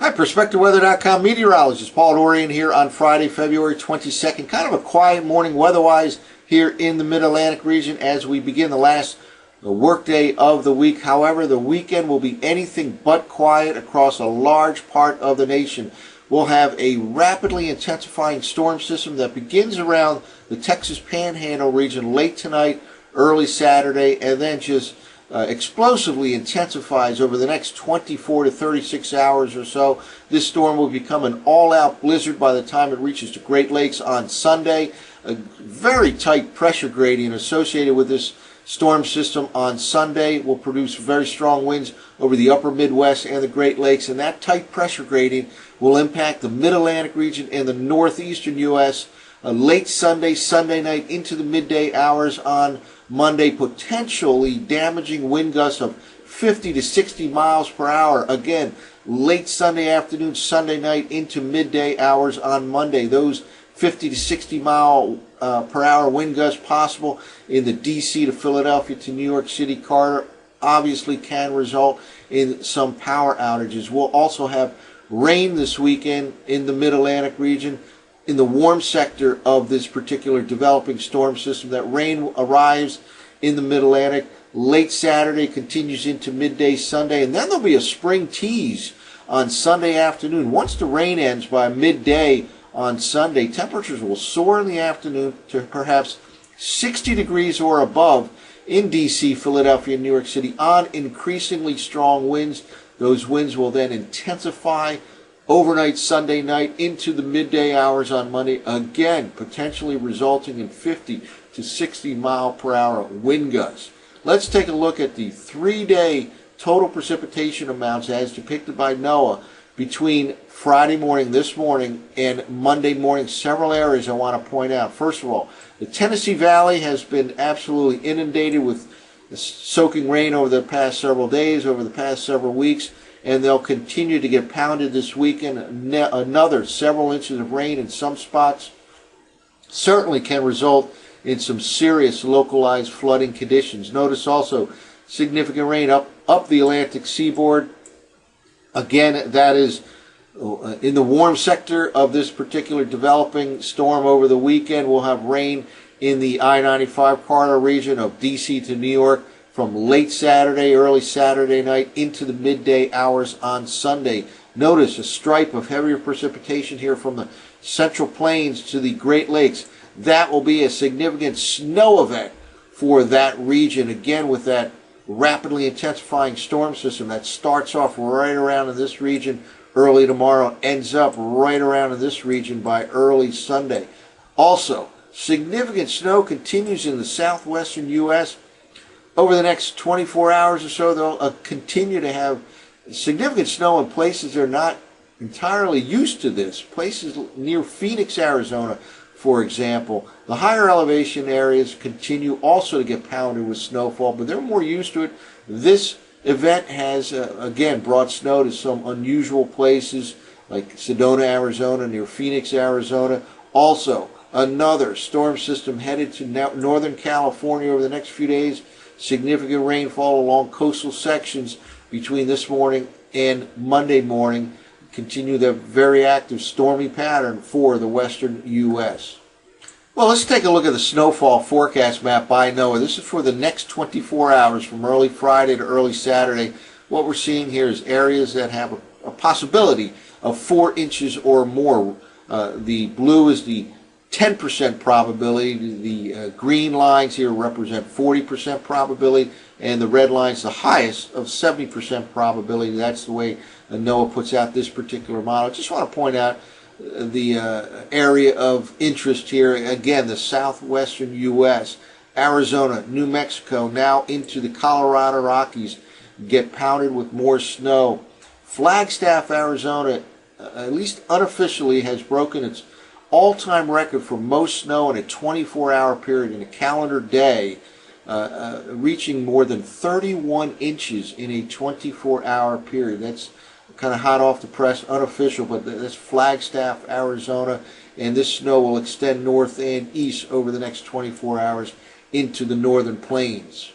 Hi, PerspectaWeather.com meteorologist Paul Dorian here on Friday, February 22nd. Kind of a quiet morning weather-wise here in the Mid-Atlantic region as we begin the last workday of the week. However, the weekend will be anything but quiet across a large part of the nation. We'll have a rapidly intensifying storm system that begins around the Texas Panhandle region late tonight, early Saturday, and then just explosively intensifies over the next 24 to 36 hours or so. This storm will become an all-out blizzard by the time it reaches the Great Lakes on Sunday. A very tight pressure gradient associated with this storm system on Sunday will produce very strong winds over the upper Midwest and the Great Lakes, and that tight pressure gradient will impact the Mid-Atlantic region and the northeastern U.S. Late Sunday night into the midday hours on Monday, potentially damaging wind gusts of 50 to 60 miles per hour. Again, late Sunday afternoon, Sunday night into midday hours on Monday. Those 50 to 60 mile per hour wind gusts possible in the D.C. to Philadelphia to New York City corridor obviously can result in some power outages. We'll also have rain this weekend in the Mid-Atlantic region in the warm sector of this particular developing storm system. That rain arrives in the Mid-Atlantic late Saturday, continues into midday Sunday, and then there'll be a spring tease on Sunday afternoon. Once the rain ends by midday on Sunday, temperatures will soar in the afternoon to perhaps 60 degrees or above in D.C., Philadelphia, and New York City on increasingly strong winds. Those winds will then intensify overnight Sunday night into the midday hours on Monday, again potentially resulting in 50 to 60 mile per hour wind gusts. Let's take a look at the 3-day total precipitation amounts as depicted by NOAA between Friday morning, this morning, and Monday morning. Several areas I want to point out. First of all, the Tennessee Valley has been absolutely inundated with soaking rain over the past several days, over the past several weeks, and they'll continue to get pounded this weekend. Another several inches of rain in some spots certainly can result in some serious localized flooding conditions. Notice also significant rain up the Atlantic seaboard. Again, that is in the warm sector of this particular developing storm over the weekend. We'll have rain in the I-95 corridor region of D.C. to New York from late Saturday, early Saturday night into the midday hours on Sunday. Notice a stripe of heavier precipitation here from the Central Plains to the Great Lakes. That will be a significant snow event for that region, again with that rapidly intensifying storm system that starts off right around in this region early tomorrow, ends up right around in this region by early Sunday. Also, significant snow continues in the southwestern U.S. Over the next 24 hours or so, they'll continue to have significant snow in places that are not entirely used to this. Places near Phoenix, Arizona, for example. The higher elevation areas continue also to get pounded with snowfall, but they're more used to it. This event has, again, brought snow to some unusual places like Sedona, Arizona, near Phoenix, Arizona. Also, another storm system headed to northern California over the next few days. Significant rainfall along coastal sections between this morning and Monday morning. Continue the very active stormy pattern for the western U.S. Well, let's take a look at the snowfall forecast map by NOAA. This is for the next 24 hours from early Friday to early Saturday. What we're seeing here is areas that have a possibility of 4 inches or more. The blue is the 10% probability. The green lines here represent 40% probability, and the red lines the highest of 70% probability. That's the way NOAA puts out this particular model. I just want to point out the area of interest here. Again, the southwestern U.S., Arizona, New Mexico, now into the Colorado Rockies, get pounded with more snow. Flagstaff, Arizona, at least unofficially, has broken its all-time record for most snow in a 24-hour period in a calendar day, reaching more than 31 inches in a 24-hour period. That's kind of hot off the press, unofficial, but that's Flagstaff, Arizona, and this snow will extend north and east over the next 24 hours into the northern plains.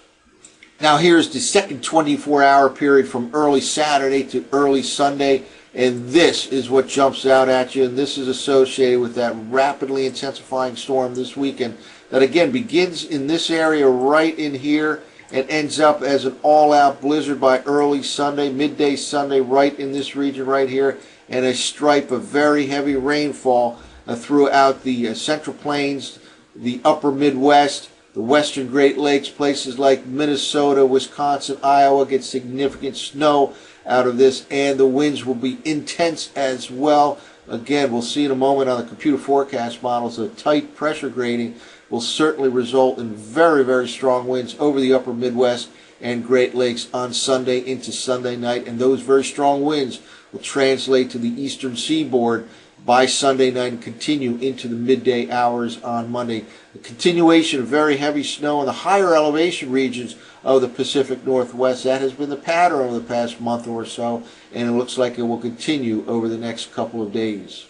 Now here's the second 24-hour period from early Saturday to early Sunday. And this is what jumps out at you, and this is associated with that rapidly intensifying storm this weekend that again begins in this area right in here and ends up as an all-out blizzard by early Sunday, midday Sunday, right in this region right here, and a stripe of very heavy rainfall throughout the Central Plains, the upper Midwest, the western Great Lakes, places like Minnesota, Wisconsin, Iowa get significant snow out of this, and the winds will be intense as well. Again, we'll see in a moment on the computer forecast models, a tight pressure grading will certainly result in very, very strong winds over the upper Midwest and Great Lakes on Sunday into Sunday night, and those very strong winds will translate to the eastern seaboard by Sunday night and continue into the midday hours on Monday. The continuation of very heavy snow in the higher elevation regions of the Pacific Northwest, that has been the pattern over the past month or so, and it looks like it will continue over the next couple of days.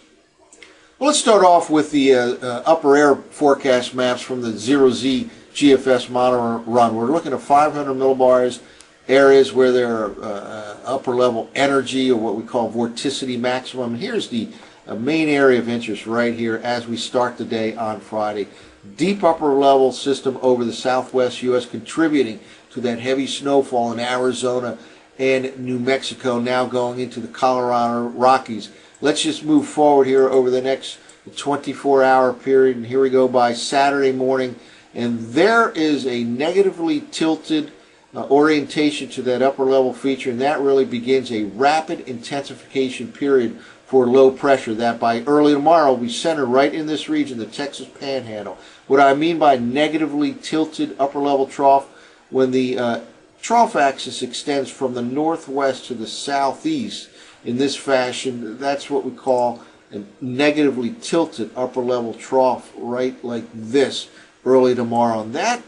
Well, let's start off with the upper air forecast maps from the 0Z GFS model run. We're looking at 500 millibars, areas where there are upper level energy, or what we call vorticity maximum. Here's the main area of interest right here as we start the day on Friday. Deep upper level system over the southwest U.S. contributing to that heavy snowfall in Arizona and New Mexico, now going into the Colorado Rockies. Let's just move forward here over the next 24-hour period, and here we go by Saturday morning, and there is a negatively tilted orientation to that upper level feature, and that really begins a rapid intensification period for low pressure that by early tomorrow will be centered right in this region, the Texas Panhandle. What I mean by negatively tilted upper level trough, when the trough axis extends from the northwest to the southeast in this fashion, that's what we call a negatively tilted upper level trough, right like this early tomorrow. And that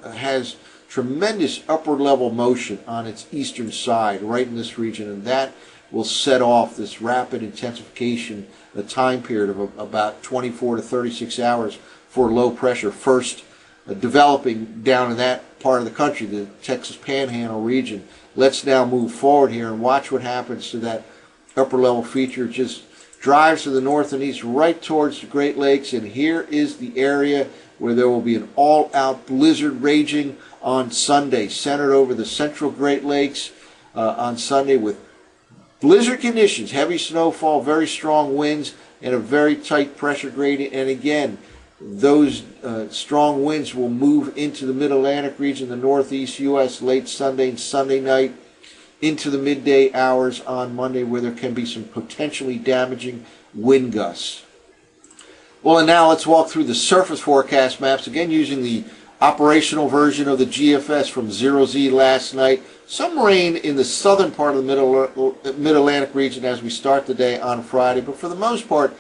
has tremendous upward level motion on its eastern side right in this region, and that will set off this rapid intensification, a time period of about 24 to 36 hours for low pressure first developing down in that part of the country, the Texas Panhandle region. Let's now move forward here and watch what happens to that upper level feature. It just drives to the north and east right towards the Great Lakes, and here is the area where there will be an all-out blizzard raging on Sunday, centered over the central Great Lakes on Sunday with blizzard conditions, heavy snowfall, very strong winds, and a very tight pressure gradient. And again, those strong winds will move into the mid-Atlantic region, the northeast U.S. late Sunday and Sunday night into the midday hours on Monday, where there can be some potentially damaging wind gusts. Well, and now let's walk through the surface forecast maps, again using the operational version of the GFS from 0Z last night. Some rain in the southern part of the mid-Atlantic region as we start the day on Friday, but for the most part,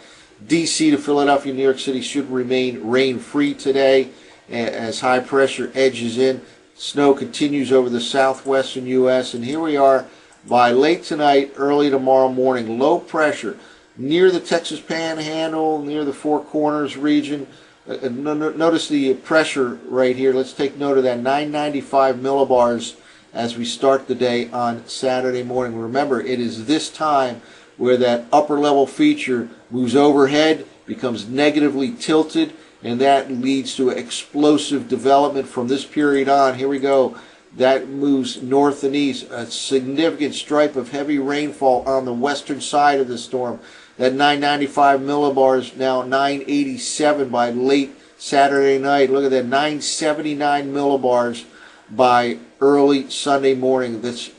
D.C. to Philadelphia, New York City should remain rain-free today as high pressure edges in. Snow continues over the southwestern U.S., and here we are by late tonight, early tomorrow morning. Low pressure near the Texas Panhandle, near the Four Corners region. Notice the pressure right here. Let's take note of that 995 millibars as we start the day on Saturday morning. Remember, it is this time where that upper level feature moves overhead, becomes negatively tilted, and that leads to explosive development from this period on. Here we go. That moves north and east. A significant stripe of heavy rainfall on the western side of the storm. That 995 millibars, now 987 by late Saturday night. Look at that, 979 millibars by early Sunday morning. This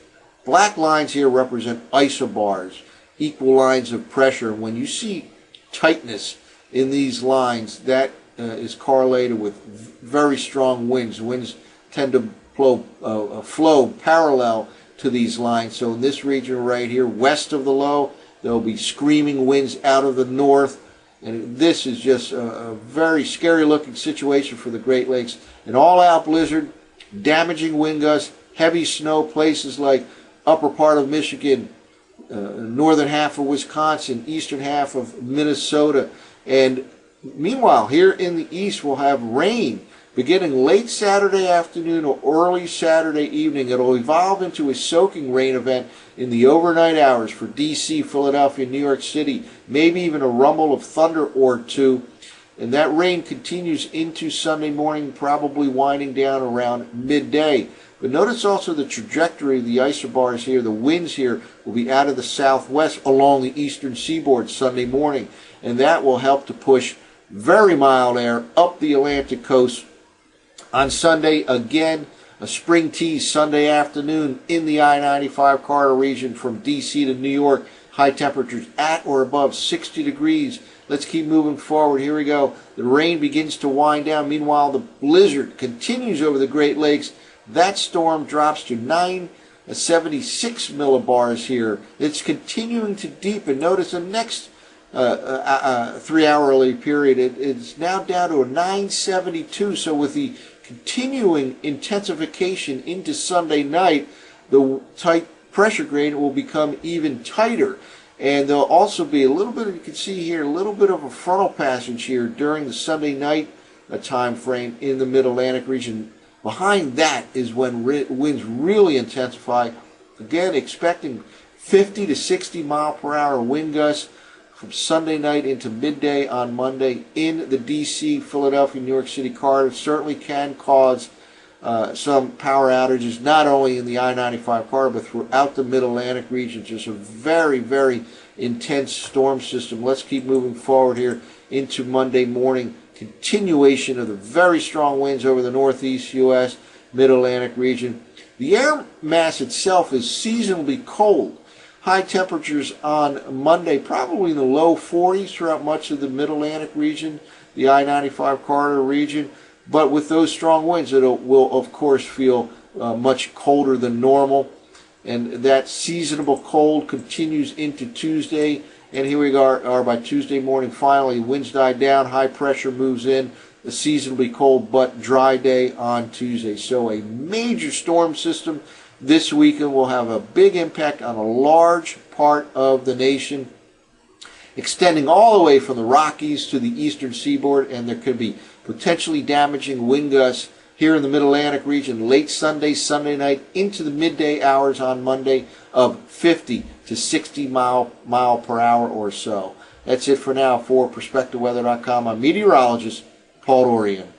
black lines here represent isobars, equal lines of pressure. When you see tightness in these lines, that is correlated with very strong winds. Winds tend to flow parallel to these lines. So in this region right here, west of the low, there will be screaming winds out of the north. And this is just a very scary looking situation for the Great Lakes. An all-out blizzard, damaging wind gusts, heavy snow, places like upper part of Michigan, northern half of Wisconsin, eastern half of Minnesota. And meanwhile, here in the east, we'll have rain Beginning late Saturday afternoon or early Saturday evening, it'll evolve into a soaking rain event in the overnight hours for D.C., Philadelphia, New York City, maybe even a rumble of thunder or two. And that rain continues into Sunday morning, probably winding down around midday. But notice also the trajectory of the isobars here. The winds here will be out of the southwest along the eastern seaboard Sunday morning. And that will help to push very mild air up the Atlantic coast. On Sunday, again, a spring tease Sunday afternoon in the I-95 corridor region from D.C. to New York. High temperatures at or above 60 degrees. Let's keep moving forward. Here we go. The rain begins to wind down. Meanwhile, the blizzard continues over the Great Lakes. That storm drops to 976 millibars here. It's continuing to deepen. Notice the next 3-hourly period, it's now down to a 972. So with the continuing intensification into Sunday night, the tight pressure gradient will become even tighter. And there'll also be a little bit, you can see here, a little bit of a frontal passage here during the Sunday night time frame in the Mid-Atlantic region. Behind that is when winds really intensify. Again, expecting 50 to 60 mile per hour wind gusts from Sunday night into midday on Monday in the D.C., Philadelphia, New York City corridor. Certainly can cause some power outages, not only in the I-95 corridor, but throughout the Mid-Atlantic region. Just a very, very intense storm system. Let's keep moving forward here into Monday morning. Continuation of the very strong winds over the northeast U.S., Mid-Atlantic region. The air mass itself is seasonably cold. High temperatures on Monday, probably in the low 40s throughout much of the Mid-Atlantic region, the I-95 corridor region. But with those strong winds, it will, of course, feel much colder than normal. And that seasonable cold continues into Tuesday. And here we are by Tuesday morning. Finally, winds die down, high pressure moves in. A seasonably cold but dry day on Tuesday. So a major storm system this weekend will have a big impact on a large part of the nation, extending all the way from the Rockies to the eastern seaboard, and there could be potentially damaging wind gusts here in the Mid-Atlantic region late Sunday, Sunday night into the midday hours on Monday of 50 to 60 mile per hour or so. That's it for now for PerspectaWeather.com. I'm meteorologist Paul Dorian.